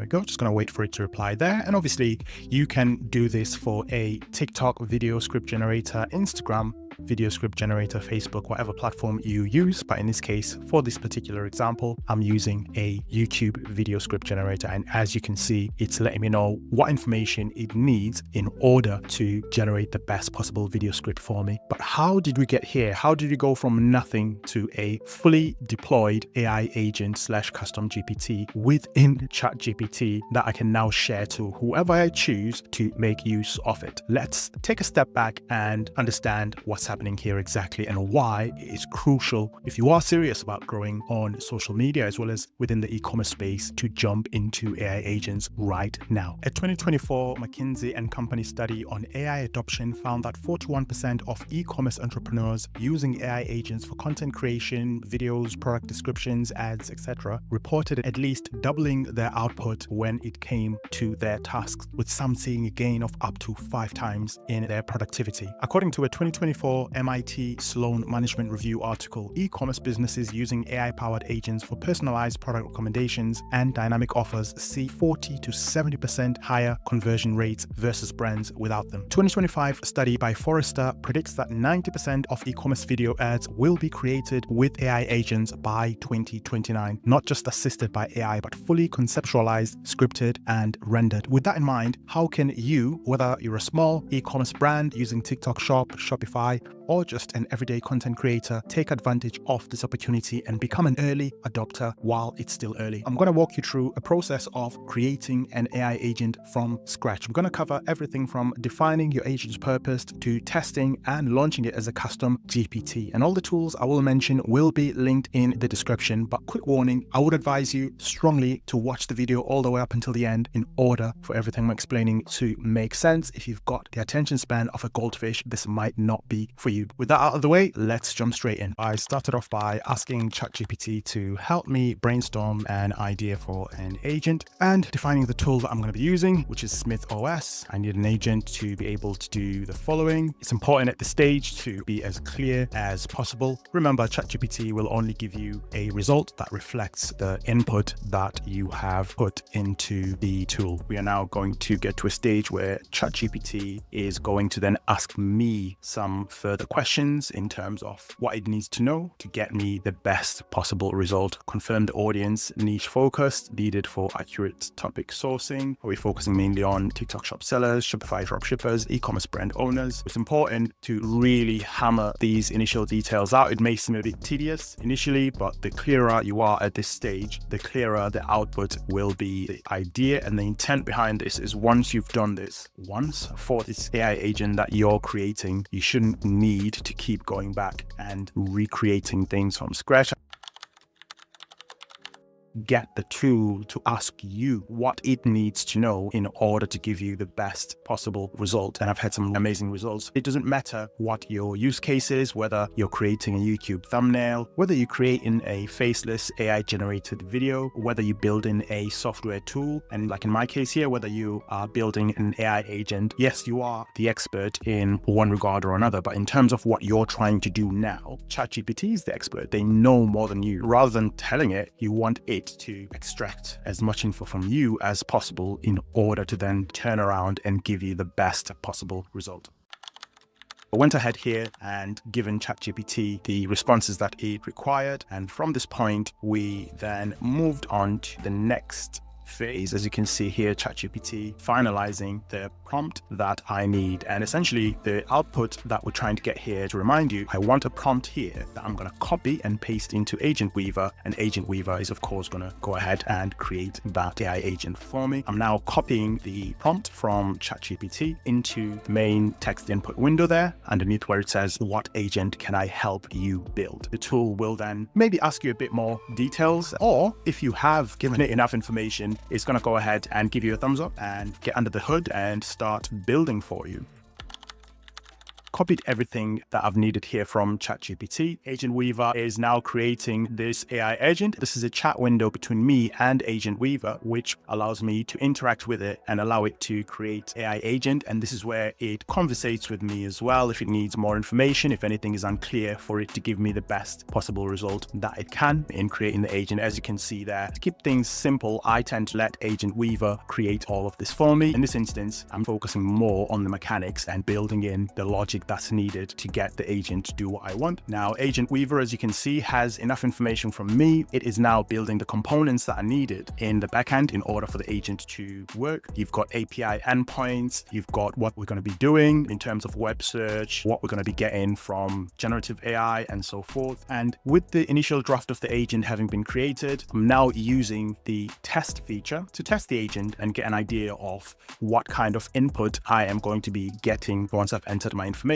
we go. Just going to wait for it to reply there. And obviously you can do this for a TikTok video script generator, Instagram video script generator, Facebook, whatever platform you use. But in this case, for this particular example, I'm using a YouTube video script generator. And as you can see, it's letting me know what information it needs in order to generate the best possible video script for me. But how did we get here? How did we go from nothing to a fully deployed AI agent / custom GPT within ChatGPT that I can now share to whoever I choose to make use of it? Let's take a step back and understand what's happening here exactly and why it is crucial if you are serious about growing on social media as well as within the e-commerce space to jump into AI agents right now. A 2024 McKinsey & Company study on AI adoption found that 41% of e-commerce entrepreneurs using AI agents for content creation, videos, product descriptions, ads, etc. reported at least doubling their output when it came to their tasks, with some seeing a gain of up to 5 times in their productivity. According to a 2024 MIT Sloan Management Review article, e-commerce businesses using AI-powered agents for personalized product recommendations and dynamic offers see 40 to 70% higher conversion rates versus brands without them. 2025 study by Forrester predicts that 90% of e-commerce video ads will be created with AI agents by 2029, not just assisted by AI, but fully conceptualized, scripted, and rendered. With that in mind, how can you, whether you're a small e-commerce brand using TikTok Shop, Shopify, or just an everyday content creator, take advantage of this opportunity and become an early adopter while it's still early? I'm going to walk you through a process of creating an AI agent from scratch. I'm going to cover everything from defining your agent's purpose to testing and launching it as a custom GPT. And all the tools I will mention will be linked in the description. But quick warning, I would advise you strongly to watch the video all the way up until the end in order for everything I'm explaining to make sense. If you've got the attention span of a goldfish, this might not be for you. With that out of the way, let's jump straight in. I started off by asking ChatGPT to help me brainstorm an idea for an agent and defining the tool that I'm going to be using, which is Smith OS. I need an agent to be able to do the following. It's important at this stage to be as clear as possible. Remember, ChatGPT will only give you a result that reflects the input that you have put into the tool. We are now going to get to a stage where ChatGPT is going to then ask me some further questions in terms of what it needs to know to get me the best possible result. Confirm the audience, niche focused, needed for accurate topic sourcing. Are we focusing mainly on TikTok shop sellers, Shopify drop shippers, e-commerce brand owners? It's important to really hammer these initial details out. It may seem a bit tedious initially, but the clearer you are at this stage, the clearer the output will be. The idea and the intent behind this is once you've done this once for this AI agent that you're creating, you shouldn't need to keep going back and recreating things from scratch. Get the tool to ask you what it needs to know in order to give you the best possible result. And I've had some amazing results. It doesn't matter what your use case is, whether you're creating a YouTube thumbnail, whether you're creating a faceless AI generated video, whether you build in a software tool, and like in my case here, whether you are building an AI agent. Yes, you are the expert in one regard or another, but in terms of what you're trying to do now, ChatGPT is the expert. They know more than you. Rather than telling it, you want it to extract as much info from you as possible in order to then turn around and give you the best possible result. I went ahead here and given ChatGPT the responses that it required. And from this point, we then moved on to the next phase. As you can see here, ChatGPT finalizing the prompt that I need. And essentially the output that we're trying to get here, to remind you, I want a prompt here that I'm going to copy and paste into Agent Weaver. And Agent Weaver is of course going to go ahead and create that AI agent for me. I'm now copying the prompt from ChatGPT into the main text input window there, underneath where it says, what agent can I help you build? The tool will then maybe ask you a bit more details, or if you have given it enough information, it's going to go ahead and give you a thumbs up and get under the hood and start building for you. copied everything that I've needed here from ChatGPT. Agent Weaver is now creating this AI agent. This is a chat window between me and Agent Weaver, which allows me to interact with it and allow it to create AI agent. And this is where it conversates with me as well if it needs more information, if anything is unclear, for it to give me the best possible result that it can in creating the agent. As you can see there, to keep things simple, I tend to let Agent Weaver create all of this for me. In this instance, I'm focusing more on the mechanics and building in the logic that's needed to get the agent to do what I want. Now, Agent Weaver, as you can see, has enough information from me. It is now building the components that are needed in the backend in order for the agent to work. You've got API endpoints, you've got what we're going to be doing in terms of web search, what we're going to be getting from generative AI and so forth. And with the initial draft of the agent having been created, I'm now using the test feature to test the agent and get an idea of what kind of input I am going to be getting once I've entered my information.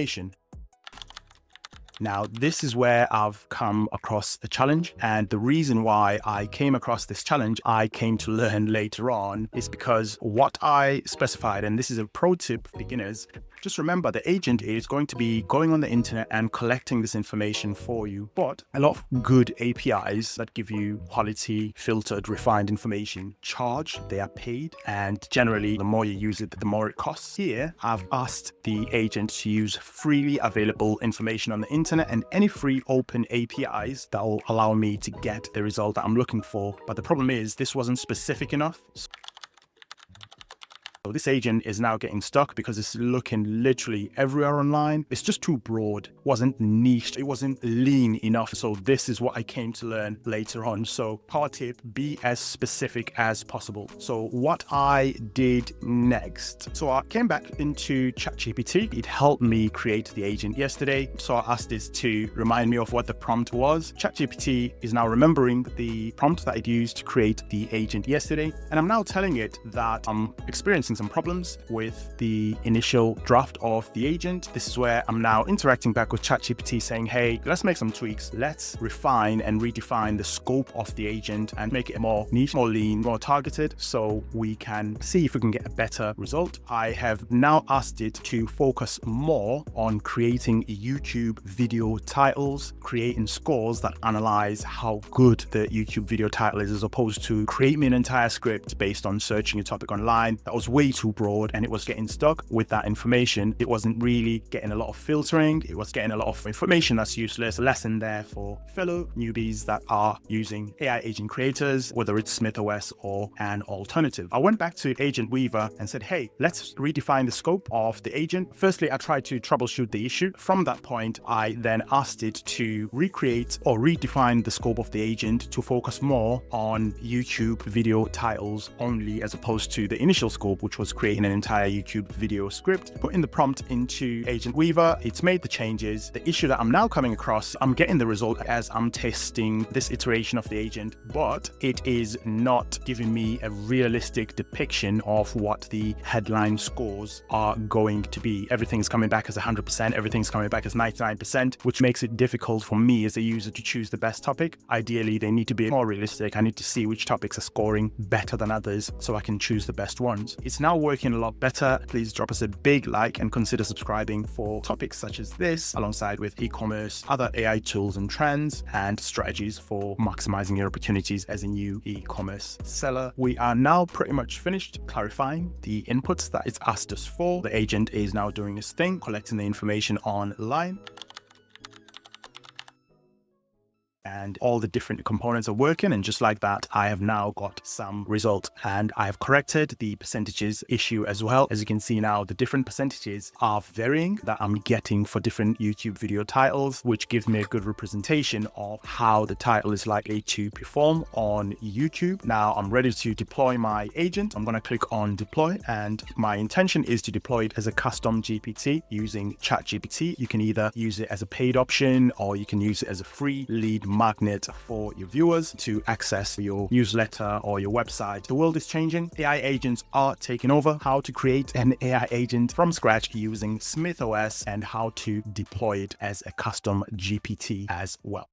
Now, this is where I've come across a challenge, and the reason why I came across this challenge, I came to learn later on, is because what I specified, and this is a pro tip for beginners, just remember the agent is going to be going on the internet and collecting this information for you. But a lot of good APIs that give you quality, filtered, refined information charge, they are paid, and generally the more you use it, the more it costs. Here, I've asked the agent to use freely available information on the internet and any free open APIs that will allow me to get the result that I'm looking for. But the problem is this wasn't specific enough. So this agent is now getting stuck because it's looking literally everywhere online. It's just too broad, wasn't niched, it wasn't lean enough. So this is what I came to learn later on. So power tip, be as specific as possible. So what I did next, so I came back into ChatGPT. It helped me create the agent yesterday. So I asked this to remind me of what the prompt was. ChatGPT is now remembering the prompt that it used to create the agent yesterday. And I'm now telling it that I'm experiencing some problems with the initial draft of the agent. This is where I'm now interacting back with ChatGPT saying, hey, let's make some tweaks. Let's refine and redefine the scope of the agent and make it more niche, more lean, more targeted, so we can see if we can get a better result. I have now asked it to focus more on creating YouTube video titles, creating scores that analyze how good the YouTube video title is, as opposed to create me an entire script based on searching a topic online. That was way too broad and it was getting stuck with that information. It wasn't really getting a lot of filtering. It was getting a lot of information that's useless. A lesson there for fellow newbies that are using AI agent creators, whether it's SmithOS or an alternative. I went back to Agent Weaver and said, hey, let's redefine the scope of the agent. Firstly, I tried to troubleshoot the issue. From that point, I then asked it to recreate or redefine the scope of the agent to focus more on YouTube video titles only, as opposed to the initial scope, which was creating an entire YouTube video script. Putting the prompt into Agent Weaver, it's made the changes. The issue that I'm now coming across, I'm getting the result as I'm testing this iteration of the agent, but it is not giving me a realistic depiction of what the headline scores are going to be. Everything's coming back as 100%, everything's coming back as 99%, which makes it difficult for me as a user to choose the best topic. Ideally, they need to be more realistic. I need to see which topics are scoring better than others so I can choose the best ones. It's now working a lot better. Please drop us a big like and consider subscribing for topics such as this, alongside with e-commerce, other AI tools and trends, and strategies for maximizing your opportunities as a new e-commerce seller. We are now pretty much finished clarifying the inputs that it's asked us for. The agent is now doing its thing, collecting the information online, and all the different components are working, and just like that, I have now got some result, and I have corrected the percentages issue as well. As you can see now, the different percentages are varying that I'm getting for different YouTube video titles, which gives me a good representation of how the title is likely to perform on YouTube. Now I'm ready to deploy my agent. I'm going to click on deploy, and my intention is to deploy it as a custom GPT using ChatGPT. You can either use it as a paid option or you can use it as a free lead magnet for your viewers to access your newsletter or your website. The world is changing. AI agents are taking over. How to create an AI agent from scratch using SmithOS and how to deploy it as a custom GPT as well.